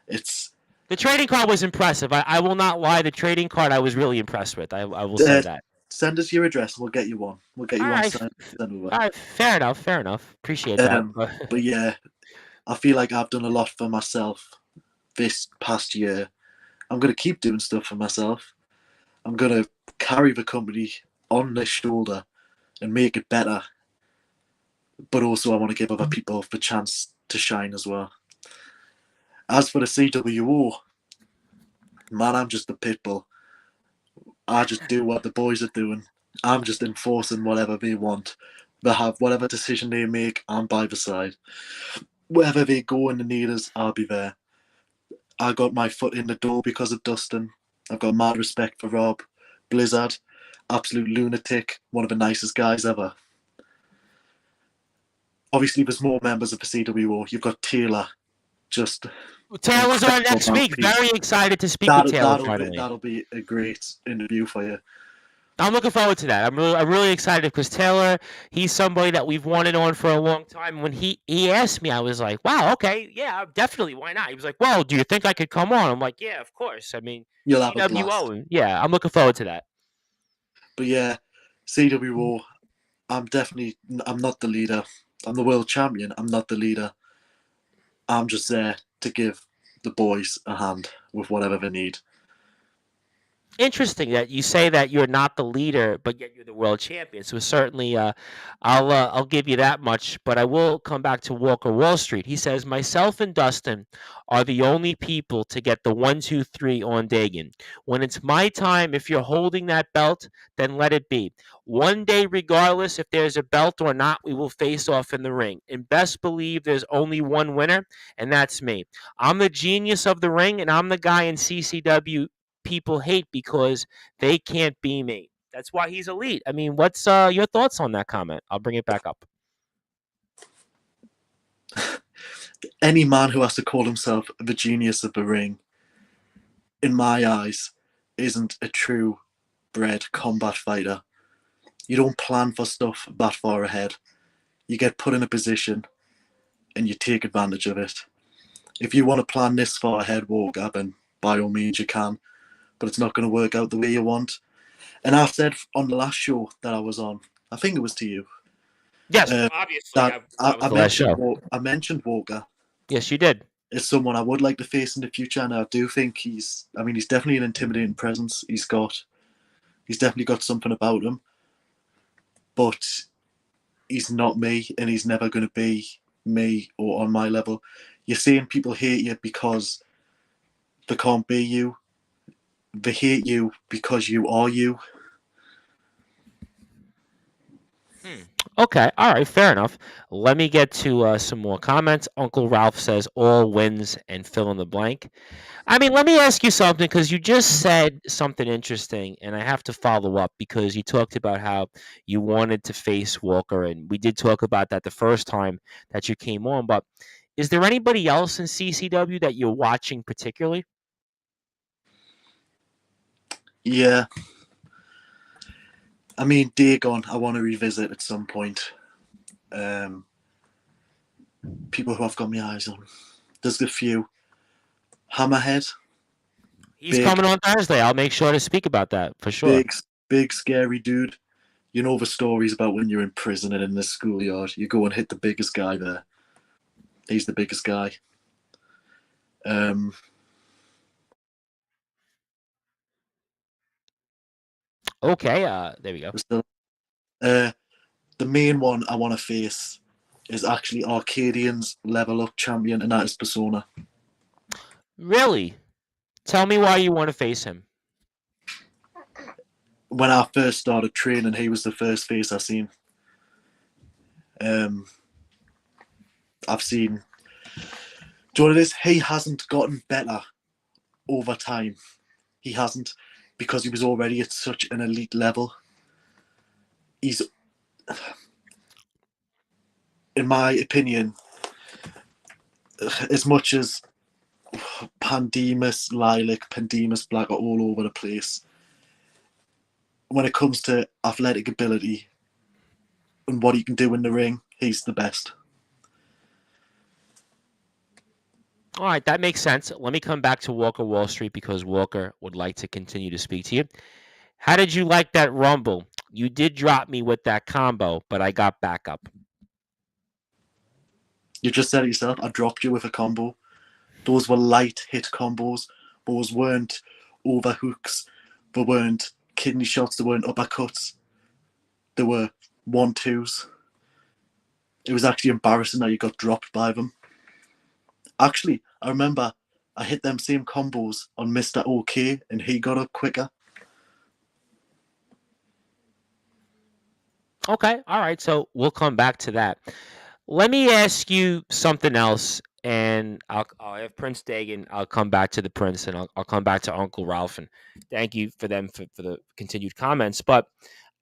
The trading card was impressive. I will not lie. The trading card I was really impressed with. I will say that. Send us your address. We'll get you one. We'll get you one sent over. All right, fair enough. Appreciate that. But yeah, I feel like I've done a lot for myself this past year. I'm going to keep doing stuff for myself. I'm going to carry the company on this shoulder and make it better. But also I want to give other people the chance to shine as well. As for the CWO, man, I'm just a pit bull. I just do what the boys are doing. I'm just enforcing whatever they want. They have whatever decision they make, I'm by the side. Wherever they go and they need us, I'll be there. I got my foot in the door because of Dustin. I've got mad respect for Rob. Blizzard, absolute lunatic, one of the nicest guys ever. Obviously, there's more members of the CWO. You've got Taylor. Taylor's on next week. Very excited to speak with Taylor. That'll be a great interview for you. I'm looking forward to that. I'm really excited because Taylor, he's somebody that we've wanted on for a long time. When he asked me, I was like, wow, okay, yeah, definitely, why not? He was like, well, do you think I could come on? I'm like, yeah, of course. I mean, You'll have a blast. CWO, and yeah, I'm looking forward to that. But yeah, CWO. I'm not the leader. I'm the world champion. I'm not the leader. I'm just there to give the boys a hand with whatever they need. Interesting that you say that you're not the leader, but yet you're the world champion. So certainly, I'll give you that much. But I will come back to Walker Wall Street. He says myself and Dustin are the only people to get the 1, 2, 3 on Dagan. When it's my time, if you're holding that belt, then let it be. One day, regardless if there's a belt or not, we will face off in the ring. And best believe there's only one winner, and that's me. I'm the genius of the ring, and I'm the guy in CCW people hate because they can't be me. That's why he's elite. I mean, what's your thoughts on that comment? I'll bring it back up. Any man who has to call himself the genius of the ring, in my eyes, isn't a true bred combat fighter. You don't plan for stuff that far ahead. You get put in a position and you take advantage of it. If you want to plan this far ahead, Walker, then by all means you can, but it's not going to work out the way you want. And I said on the last show that I was on, I think it was to you, Yes, obviously, that that was the last show. I mentioned Walker Yes, you did. as someone I would like to face in the future, and I do think he's definitely an intimidating presence. He's definitely got something about him, but he's not me, and he's never going to be me or on my level. You're saying people hate you because they can't be you. They hate you because you are you. Okay, all right, fair enough. Let me get to some more comments. Uncle Ralph says all wins and fill in the blank. I mean, let me ask you something because you just said something interesting, and I have to follow up because you talked about how you wanted to face Walker, and we did talk about that the first time that you came on. But is there anybody else in CCW that you're watching particularly? Yeah. I mean, Dagon, I want to revisit at some point. People who I've got my eyes on. There's a few. Hammerhead. He's Big, coming on Thursday. I'll make sure to speak about that for sure. big, scary dude. You know the stories about when you're in prison and in the schoolyard. You go and hit the biggest guy there. He's the biggest guy. Okay, there we go. The main one I want to face is actually Arcadian's level up champion, and that is Persona. Really? Tell me why you want to face him. When I first started training, he was the first face I seen. I've seen. Do you know what it is? He hasn't gotten better over time. He hasn't, because he was already at such an elite level. He's, in my opinion, as much as Pandemus, Lilac, Pandemus Black are all over the place, when it comes to athletic ability and what he can do in the ring, he's the best. All right, that makes sense. Let me come back to Walker Wall Street because Walker would like to continue to speak to you. How did you like that Rumble? You did drop me with that combo, but I got back up. You just said it yourself. I dropped you with a combo. Those were light hit combos. Those weren't overhooks. They weren't kidney shots. They weren't uppercuts. They were 1-2s. It was actually embarrassing that you got dropped by them. Actually, I remember I hit them same combos on Mr. OK, and he got up quicker. Okay, all right. So we'll come back to that. Let me ask you something else, and I'll have Prince Dagan. I'll come back to the Prince, and I'll come back to Uncle Ralph. And thank you for them for the continued comments. But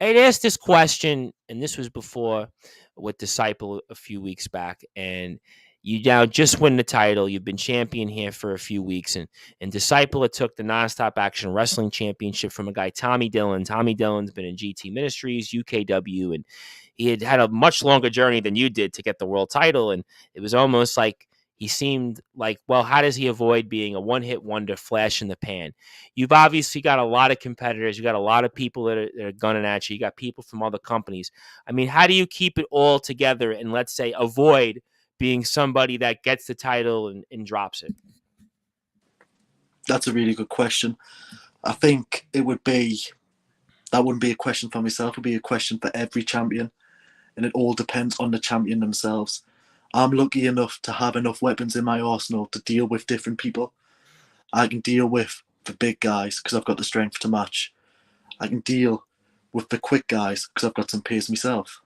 I'd asked this question, and this was before with Disciple a few weeks back, and You now just win the title. You've been champion here for a few weeks, and Disciple took the Nonstop Action Wrestling Championship from a guy, Tommy Dillon. Tommy Dillon's been in GT Ministries, UKW, and he had a much longer journey than you did to get the world title. And it was almost like he seemed like, well, how does he avoid being a one-hit wonder, flash in the pan? You've obviously got a lot of competitors. You got a lot of people that are gunning at you. You got people from other companies. I mean, how do you keep it all together and, let's say, avoid being somebody that gets the title and drops it? That's a really good question. I think that wouldn't be a question for myself. It would be a question for every champion, and it all depends on the champion themselves. I'm lucky enough to have enough weapons in my arsenal to deal with different people. I can deal with the big guys because I've got the strength to match. I can deal with the quick guys because I've got some pace myself.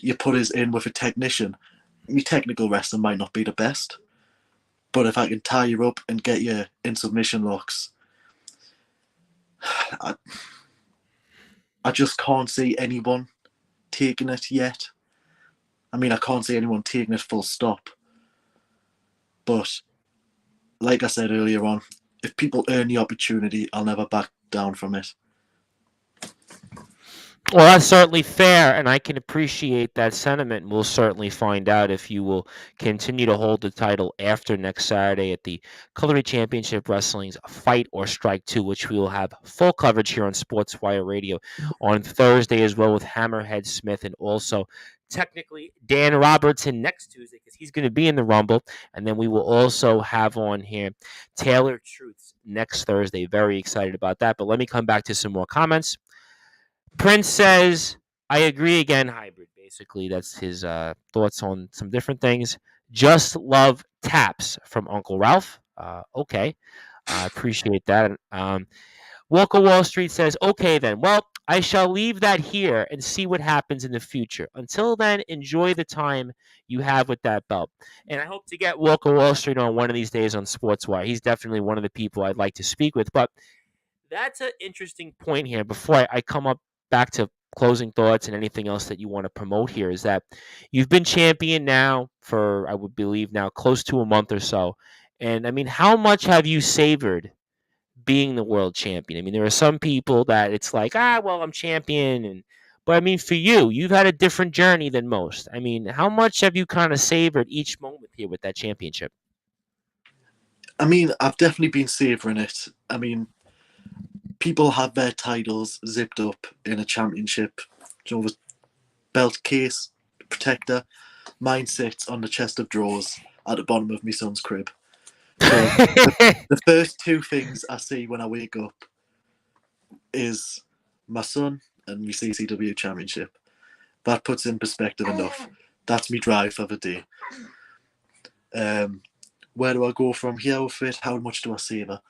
You put us in with a technician, my technical wrestling might not be the best, but if I can tie you up and get you in submission locks, I just can't see anyone taking it yet. I mean, I can't see anyone taking it full stop. But like I said earlier on, if people earn the opportunity, I'll never back down from it. Well, that's certainly fair, and I can appreciate that sentiment. We'll certainly find out if you will continue to hold the title after next Saturday at the Cutlery Championship Wrestling's Fight or Strike 2, which we will have full coverage here on Sportswire Radio on Thursday as well with Hammerhead Smith, and also technically Dan Robertson next Tuesday because he's going to be in the Rumble. And then we will also have on here Taylor Truths next Thursday. Very excited about that. But let me come back to some more comments. Prince says, I agree again, hybrid. Basically, that's his thoughts on some different things. Just love taps from Uncle Ralph. Okay. I appreciate that. Walker Wall Street says, okay then. Well, I shall leave that here and see what happens in the future. Until then, enjoy the time you have with that belt. And I hope to get Walker Wall Street on one of these days on Sportswire. He's definitely one of the people I'd like to speak with. But that's an interesting point here before I come up back to closing thoughts and anything else that you want to promote here is that you've been champion now for, I would believe now, close to a month or so. And I mean, how much have you savored being the world champion? I mean, there are some people that it's like, well, I'm champion. But I mean, for you, you've had a different journey than most. I mean, how much have you kind of savored each moment here with that championship? I mean, I've definitely been savouring it. I mean, people have their titles zipped up in a championship. You know, the belt case, protector. Mine sits on the chest of drawers at the bottom of my son's crib. So the first two things I see when I wake up is my son and my CCW championship. That puts in perspective enough. That's me drive for the day. Where do I go from here with it? How much do I savour?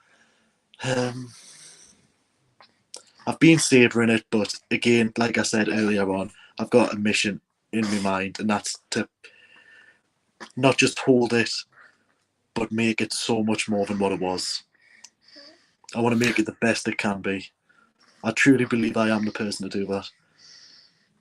I've been savouring it, but again, like I said earlier on, I've got a mission in my mind, and that's to not just hold it, but make it so much more than what it was. I want to make it the best it can be. I truly believe I am the person to do that.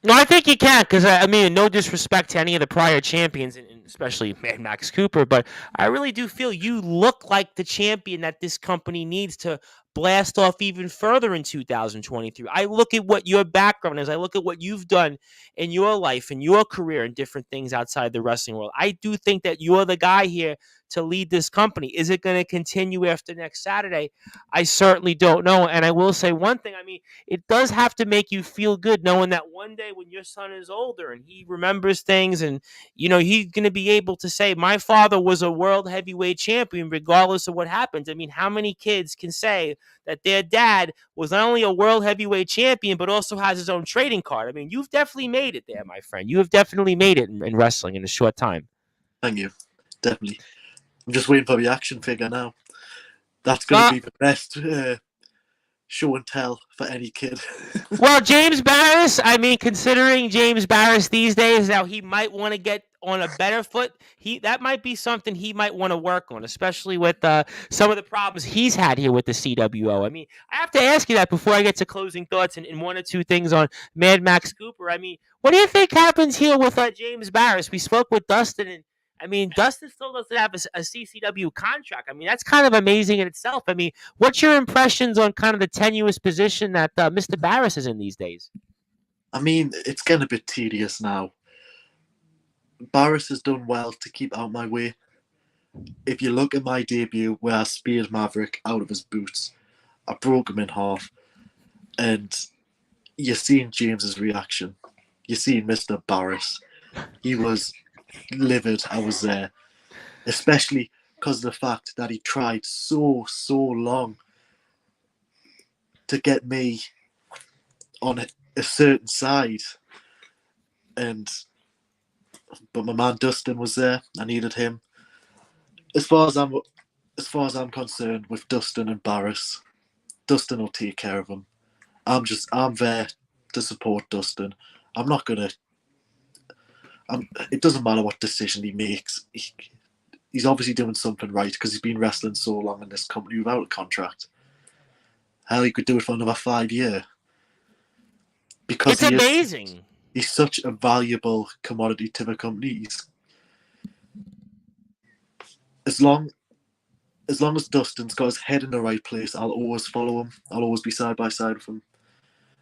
No, I think you can, because I mean, no disrespect to any of the prior champions, and especially Mad Max Cooper, but I really do feel you look like the champion that this company needs to blast off even further in 2023. I look at what your background is. I look at what you've done in your life and your career and different things outside the wrestling world. I do think that you're the guy here to lead this company. Is it going to continue after next Saturday? I certainly don't know. And I will say one thing. I mean, it does have to make you feel good knowing that one day when your son is older and he remembers things and, you know, he's going to be able to say, my father was a world heavyweight champion regardless of what happens. I mean, how many kids can say that their dad was not only a world heavyweight champion, but also has his own trading card? I mean, you've definitely made it there, my friend. You have definitely made it in wrestling in a short time. Thank you. Definitely. I'm just waiting for the action figure now. That's going to be the best show and tell for any kid. Well, James Barris, I mean, considering James Barris these days, now he might want to get on a better foot. That might be something he might want to work on, especially with some of the problems he's had here with the CWO. I mean, I have to ask you that before I get to closing thoughts and one or two things on Mad Max Cooper. I mean, what do you think happens here with James Barris? We spoke with Dustin, and I mean, Dustin still doesn't have a CCW contract. I mean, that's kind of amazing in itself. I mean, what's your impressions on kind of the tenuous position that Mr. Barris is in these days? I mean, it's getting a bit tedious now. Barris has done well to keep out my way. If you look at my debut where I speared Maverick out of his boots, I broke him in half, and you're seeing James's reaction. You're seeing Mr. Barris. He was livid. I was there, especially because of the fact that he tried so long to get me on a certain side, but my man Dustin was there. I needed him. As far as I'm concerned, with Dustin and Barris, Dustin will take care of him. I'm there to support Dustin. I'm not gonna. It doesn't matter what decision he makes. He's obviously doing something right because he's been wrestling so long in this company without a contract. Hell, he could do it for another 5 years. Because it's amazing. He's such a valuable commodity to the company. As long as Dustin's got his head in the right place, I'll always follow him. I'll always be side by side with him.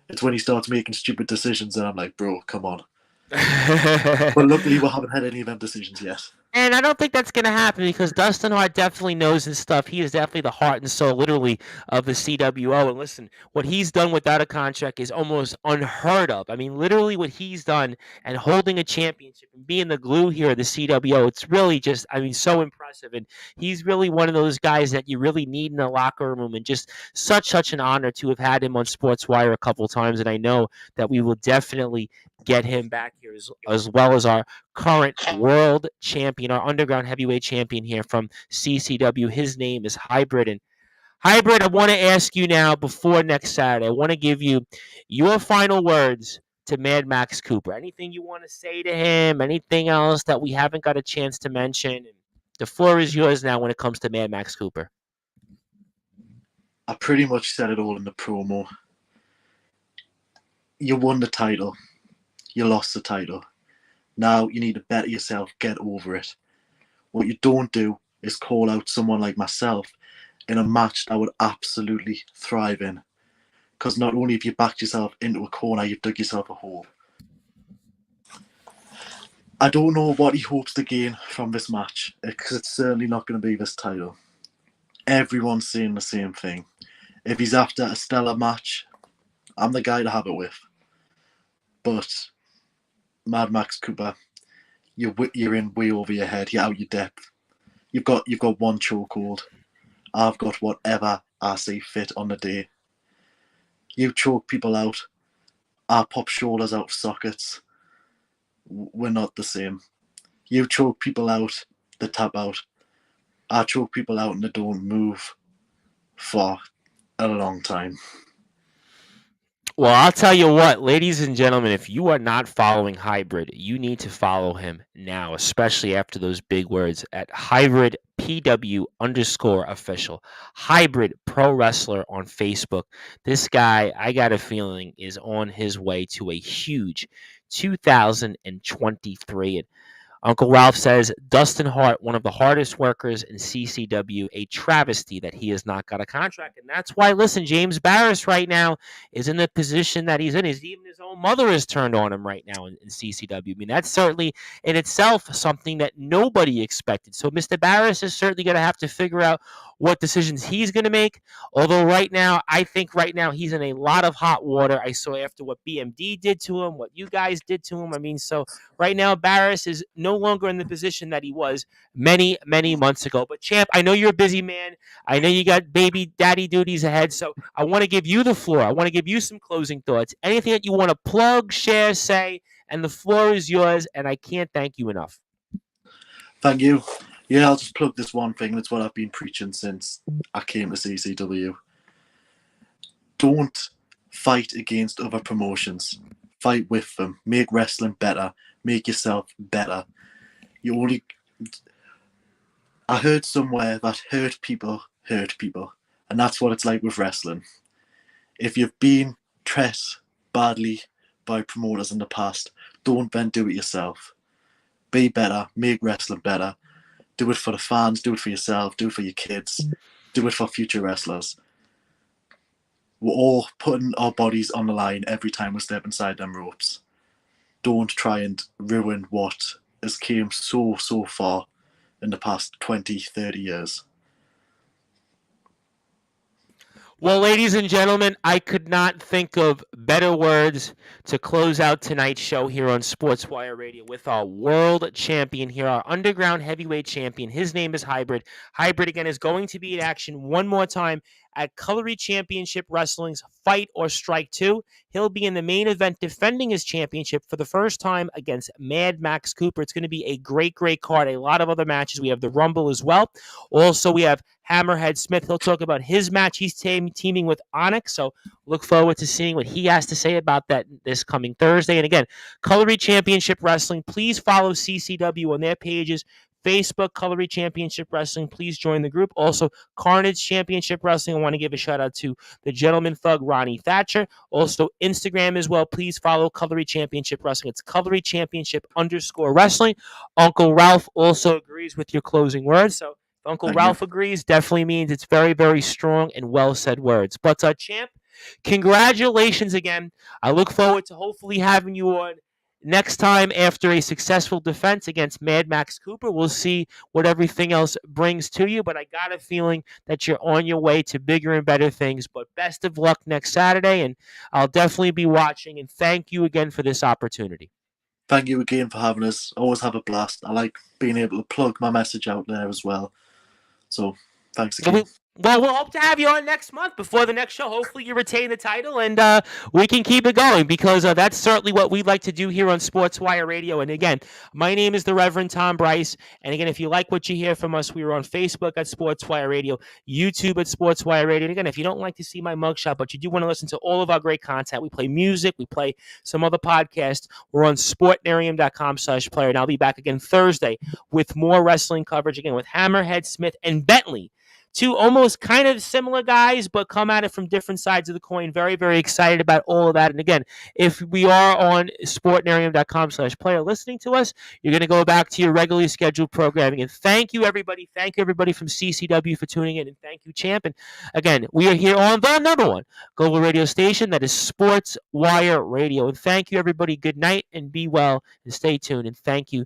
It's when he starts making stupid decisions and I'm like, bro, come on. But luckily, we haven't had any of them decisions yet. And I don't think that's going to happen because Dustin Hart definitely knows his stuff. He is definitely the heart and soul, literally, of the CWO. And listen, what he's done without a contract is almost unheard of. I mean, literally, what he's done and holding a championship and being the glue here of the CWO, it's really just, I mean, so impressive. And he's really one of those guys that you really need in the locker room. And just such an honor to have had him on Sportswire a couple of times. And I know that we will definitely get him back here as well as our current world champion, our underground heavyweight champion here from CCW. His name is Hybrid. And Hybrid, I want to ask you now before next Saturday, I want to give you your final words to Mad Max Cooper. Anything you want to say to him? Anything else that we haven't got a chance to mention? The floor is yours now when it comes to Mad Max Cooper. I pretty much said it all in the promo. You won the title. You lost the title. Now you need to better yourself, get over it. What you don't do is call out someone like myself in a match that would absolutely thrive in. Because not only have you backed yourself into a corner, you've dug yourself a hole. I don't know what he hopes to gain from this match, because it's certainly not going to be this title. Everyone's saying the same thing. If he's after a stellar match, I'm the guy to have it with. But Mad Max Cooper, you're in way over your head. You're out your depth. You've got one chokehold. I've got whatever I see fit on the day. You choke people out. I pop shoulders out of sockets. We're not the same. You choke people out, they tap out. I choke people out and they don't move for a long time. Well, I'll tell you what, ladies and gentlemen, if you are not following Hybrid, you need to follow him now, especially after those big words at Hybrid PW_official. Hybrid Pro Wrestler on Facebook. This guy, I got a feeling, is on his way to a huge 2023. And Uncle Ralph says, Dustin Hart, one of the hardest workers in CCW, a travesty that he has not got a contract. And that's why, listen, James Barris right now is in the position that he's in. Even his own mother is turned on him right now in CCW. I mean, that's certainly in itself something that nobody expected. So Mr. Barris is certainly going to have to figure out what decisions he's going to make. Although right now, I think right now he's in a lot of hot water. I saw after what BMD did to him, what you guys did to him. I mean, so right now, Barris is no longer in the position that he was many months ago. But, Champ, I know you're a busy man. I know you got baby daddy duties ahead. So I want to give you the floor. I want to give you some closing thoughts. Anything that you want to plug, share, say, and the floor is yours. And I can't thank you enough. Thank you. Yeah, I'll just plug this one thing. That's what I've been preaching since I came to CCW. Don't fight against other promotions. Fight with them. Make wrestling better. Make yourself better. I heard somewhere that hurt people. And that's what it's like with wrestling. If you've been treated badly by promoters in the past, don't then do it yourself. Be better, make wrestling better. Do it for the fans, do it for yourself, do it for your kids, do it for future wrestlers. We're all putting our bodies on the line every time we step inside them ropes. Don't try and ruin what has came so far in the past 20, 30 years. Well, ladies and gentlemen, I could not think of better words to close out tonight's show here on Sportswire Radio with our world champion here, our underground heavyweight champion. His name is Hybrid. Hybrid, again, is going to be in action one more time at Cutlery Championship Wrestling's Fight or Strike 2. He'll be in the main event defending his championship for the first time against Mad Max Cooper. It's going to be a great card. A lot of other matches. We have the Rumble as well. Also, we have Hammerhead Smith. He'll talk about his match. He's teaming with Onyx, so look forward to seeing what he has to say about that this coming Thursday. And again, Cutlery Championship Wrestling. Please follow CCW on their pages. Facebook, Cutlery Championship Wrestling. Please join the group. Also, Carnage Championship Wrestling. I want to give a shout out to the Gentleman Thug, Ronnie Thatcher. Also, Instagram as well. Please follow Cutlery Championship Wrestling. It's Cutlery Championship _Wrestling. Uncle Ralph also agrees with your closing words. So, if Uncle Ralph agrees, definitely means it's very strong and well said words. But, champ, congratulations again. I look forward to hopefully having you on next time after a successful defense against Mad Max Cooper. We'll see what everything else brings to you, but I got a feeling that you're on your way to bigger and better things. But best of luck next Saturday, and I'll definitely be watching, and thank you again for this opportunity. Thank you again for having us. Always have a blast. I like being able to plug my message out there as well. So thanks again. Well, we'll hope to have you on next month before the next show. Hopefully you retain the title and we can keep it going because that's certainly what we'd like to do here on Sportswire Radio. And again, my name is the Reverend Tom Bryce. And again, if you like what you hear from us, we are on Facebook at Sportswire Radio, YouTube at Sportswire Radio. And again, if you don't like to see my mugshot, but you do want to listen to all of our great content, we play music, we play some other podcasts. We're on sportnarium.com/player. And I'll be back again Thursday with more wrestling coverage, again, with Hammerhead Smith and Bentley. Two almost kind of similar guys, but come at it from different sides of the coin. Very excited about all of that. And again, if we are on sportnarium.com/player listening to us, you're going to go back to your regularly scheduled programming. And thank you, everybody. Thank you, everybody from CCW for tuning in. And thank you, Champ. And again, we are here on the number one global radio station that is Sportswire Radio. And thank you, everybody. Good night and be well and stay tuned. And thank you